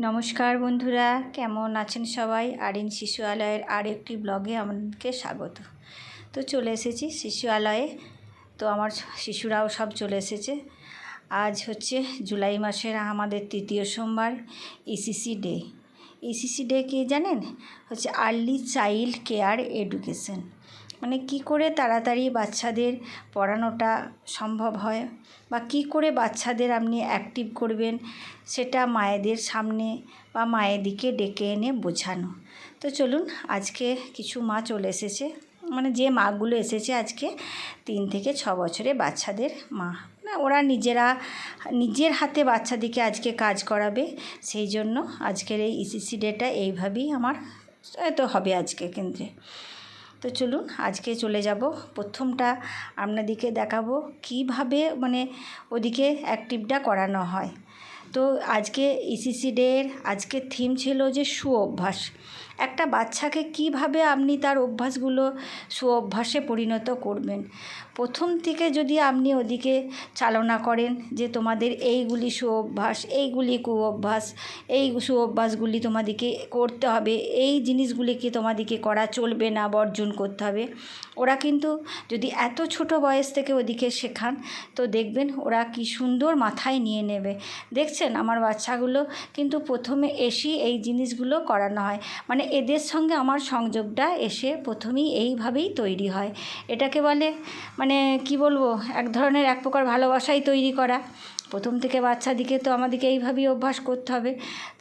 নমস্কার বন্ধুরা, কেমন আছেন সবাই? আরিন শিশুআলয়ের আর একটি ব্লগে আমাদেরকে স্বাগত। তো চলে এসেছি শিশুআলয়ে। তো আমার শিশুরাও সব চলে এসেছে। আজ হচ্ছে জুলাই মাসের আমাদের তৃতীয় সোমবার, ইসিসি ডে। ইসিসি ডে কি জানেন? হচ্ছে আর্লি চাইল্ড কেয়ার এডুকেশন। মানে কি করে তাড়াতাড়ি বাচ্চাদের পড়ানোটা সম্ভব হয় বা কি করে বাচ্চাদের আপনি অ্যাক্টিভ করবেন, সেটা মায়েদের সামনে বা মায়েদিকে ডেকে এনে বোঝানো। তো চলুন, আজকে কিছু মা চলে এসেছে, মানে যে মাগুলো এসেছে আজকে 3 থেকে 6 বছরে বাচ্চাদের মা, না ওরা নিজের হাতে বাচ্চাদিকে আজকে কাজ করাবে। সেই জন্য আজকের এই ইসিসি ডেটা এইভাবেই আমার তো হবে আজকে কেন্দ্রে। তো চলুন, আজকে চলে যাব। প্রথমটা আপনাদেরকে দেখাবো কিভাবে মানে ওদিকে অ্যাক্টিভটা করানো হয়। তো আজকে ইসিসি ডের আজকের থিম ছিল যে সুঅভ্যাস। একটা বাচ্চাকে কিভাবে আপনি তার অভ্যাসগুলো সুঅভ্যাসে পরিণত করবেন। প্রথম থেকে যদি আপনি ওদিকে চালনা করেন যে তোমাদের এইগুলি সুঅভ্যাস, এইগুলি কুঅভ্যাস, এই সুঅভ্যাসগুলি তোমাদেরকে করতে হবে, এই জিনিসগুলিকে তোমাদেরকে করা চলবে না, বর্জন করতে হবে। ওরা কিন্তু যদি এত ছোট বয়স থেকে ওদিকে শেখান, তো দেখবেন ওরা কি সুন্দর মাথায় নিয়ে নেবে। দেখছেন আমার বাচ্চাগুলো কিন্তু প্রথমে এসেই এই জিনিসগুলো করানো হয়, মানে এদের সঙ্গে আমার সংযোগটা এসে প্রথমেই এইভাবেই তৈরি হয়। এটাকে বলে মানে কি বলবো, এক ধরনের এক প্রকার ভালোবাসাই তৈরি করা। প্রথম থেকে বাচ্চাদিকে তো আমাদেরকে এইভাবেই অভ্যাস করতে হবে।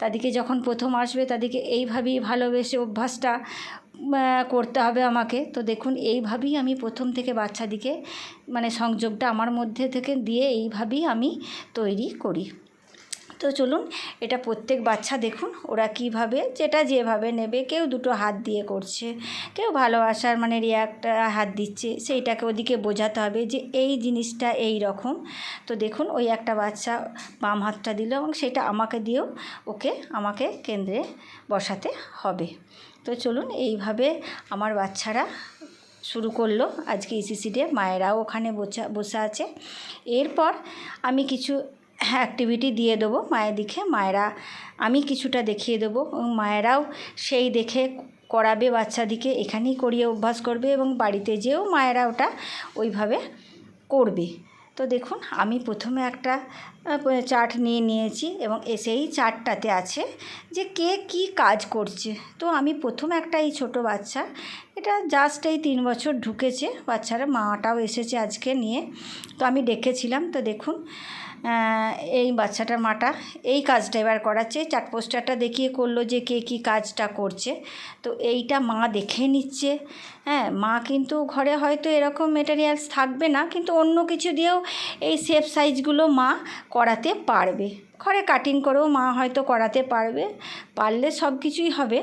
তাদেরকে যখন প্রথম আসবে তাদেরকে এইভাবেই ভালোবেসে অভ্যাসটা করতে হবে আমাকে। তো দেখুন, এইভাবেই আমি প্রথম থেকে বাচ্চাদিকে মানে সংযোগটা আমার মধ্যে থেকে দিয়ে এইভাবেই আমি তৈরি করি। তো চলুন, এটা প্রত্যেক বাচ্চা দেখুন ওরা কিভাবে যেটা যেভাবে নেবে। কেউ দুটো হাত দিয়ে করছে, কেউ ভালোবাসার মানে রিয়াক্টটা হাত দিচ্ছে, সেইটাকে ওদিকে বোঝাতে হবে যে এই জিনিসটা এই রকম। তো দেখুন, ওই একটা বাচ্চা বাম হাতটা দিল এবং সেটা আমাকে দিয়েও আমাকে কেন্দ্রে বসাতে হবে। তো চলুন, এইভাবে আমার বাচ্চারা শুরু করলো আজকে ইসিসি ডে। মায়েরাও ওখানে বসে আছে। এরপর আমি কিছু অ্যাক্টিভিটি দিয়ে দেবো মায়েদিকে। আমি কিছুটা দেখিয়ে দেবো এবং মায়েরাও সেই দেখে করাবে বাচ্চাদিকে, এখানেই করিয়ে অভ্যাস করবে এবং বাড়িতে যেও মায়েরা ওটা ওইভাবে করবে। তো দেখুন, আমি প্রথমে একটা চার্ট নিয়েছি এবং সেই চার্টটাতে আছে যে কে কী কাজ করছে। তো আমি প্রথম একটা এই ছোটো বাচ্চা, এটা জাস্ট এই 3 বছর ঢুকেছে বাচ্চারা, মাটাও এসেছে আজকে নিয়ে। তো আমি ডেকেছিলাম। তো দেখুন, এই বাচ্চাটার মাটা এই কাজটা এবার করাচ্ছে। চার্ট পোস্টারটা দেখিয়ে করলো যে কে কী কাজটা করছে। তো এইটা মা দেখে নিচ্ছে। হ্যাঁ, মা কিন্তু ঘরে হয়তো এরকম মেটেরিয়ালস থাকবে না, কিন্তু অন্য কিছু দিয়েও এই শেপ সাইজগুলো মা করাতে পারবে। ঘরে কাটিং করেও মা হয়তো করাতে পারলে সব কিছুই হবে।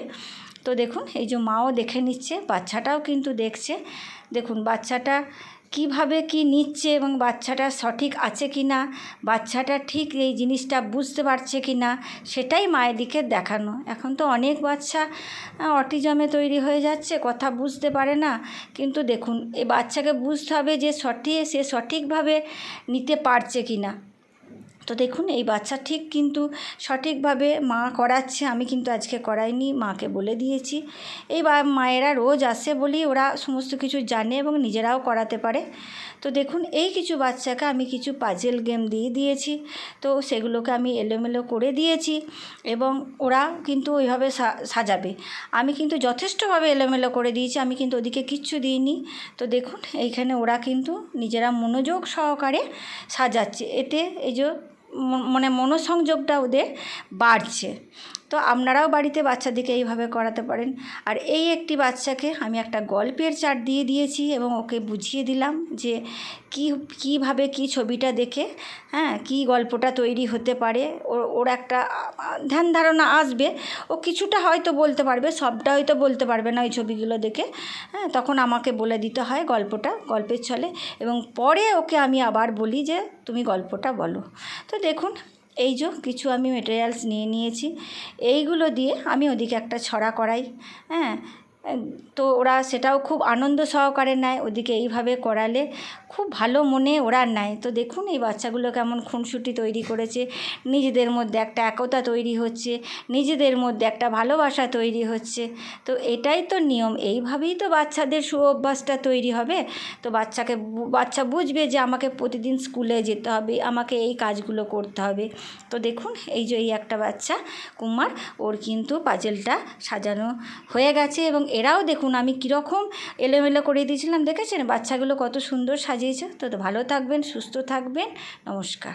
তো দেখুন, এই যে মাও দেখে নিচ্ছে, বাচ্চাটাও কিন্তু দেখছে। দেখুন বাচ্চাটা কিভাবে কি নিচ্ছে এবং বাচ্চাটা সঠিক আছে কি না, বাচ্চাটা ঠিক এই জিনিসটা বুঝতে পারছে কি না, সেটাই মায়েদিকে দেখানো। এখন তো অনেক বাচ্চা অটিজমে তৈরি হয়ে যাচ্ছে, কথা বুঝতে পারে না। কিন্তু দেখুন, এই বাচ্চাকে বুঝতে হবে যে সে সঠিকভাবে নিতে পারছে কি না। তো দেখুন, এই বাচ্চা ঠিক কিন্তু সঠিকভাবে মা করাচ্ছে, আমি কিন্তু আজকে করাইনি, মাকে বলে দিয়েছি। এই মায়েরা রোজ আসে বলেই ওরা সমস্ত কিছু জানে এবং নিজেরাও করাতে পারে। তো দেখুন, এই কিছু বাচ্চাকে আমি কিছু পাজেল গেম দিয়ে দিয়েছি। তো সেগুলোকে আমি এলোমেলো করে দিয়েছি এবং ওরা কিন্তু ওইভাবে সাজাবে। আমি কিন্তু যথেষ্টভাবে এলোমেলো করে দিয়েছি, আমি কিন্তু ওদিকে কিচ্ছু দিইনি। তো দেখুন, এইখানে ওরা কিন্তু নিজেরা মনোযোগ সহকারে সাজাচ্ছে। এতে এই যে মানে মনোসংযোগটা ওদের বাড়ছে। তো আপনারাও বাড়িতে বাচ্চাদেরকে এইভাবে করাতে পারেন। আর এই একটি বাচ্চাকে আমি একটা গল্পের চার্ট দিয়ে দিয়েছি এবং ওকে বুঝিয়ে দিলাম যে কীভাবে কী ছবিটা দেখে কী গল্পটা তৈরি হতে পারে। ওর একটা ধ্যান ধারণা আসবে। ও কিছুটা হয়তো বলতে পারবে, সবটা হয়তো বলতে পারবে না ওই ছবিগুলো দেখে। তখন আমাকে বলে দিতে হয় গল্পের ছলে, এবং পরে ওকে আমি আবার বলি যে তুমি গল্পটা বলো। তো দেখুন, এই যে কিছু আমি মেটেরিয়ালস নিয়েছি, এইগুলো দিয়ে আমি ওদিকে একটা ছড়া করাই। তো ওরা সেটাও খুব আনন্দ সহকারে নেয়। ওদিকে এইভাবে করালে খুব ভালো মনে ওরা নেয়। তো দেখুন এই বাচ্চাগুলো কেমন খুনসুটি তৈরি করেছে, নিজেদের মধ্যে একটা একতা তৈরি হচ্ছে, নিজেদের মধ্যে একটা ভালোবাসা তৈরি হচ্ছে। তো এটাই তো নিয়ম, এইভাবেই তো বাচ্চাদের সুঅভ্যাসটা তৈরি হবে। তো বাচ্চা বুঝবে যে আমাকে প্রতিদিন স্কুলে যেতে হবে, আমাকে এই কাজগুলো করতে হবে। তো দেখুন এই যে এই একটা বাচ্চা কুমার, ওর কিন্তু পাজেলটা সাজানো হয়ে গেছে এবং এরাও দেখুন আমি কীরকম এলোমেলো করে দিয়েছিলাম, দেখেছেন বাচ্চাগুলো কত সুন্দর সাজিয়েছে। তো ভালো থাকবেন, সুস্থ থাকবেন, নমস্কার।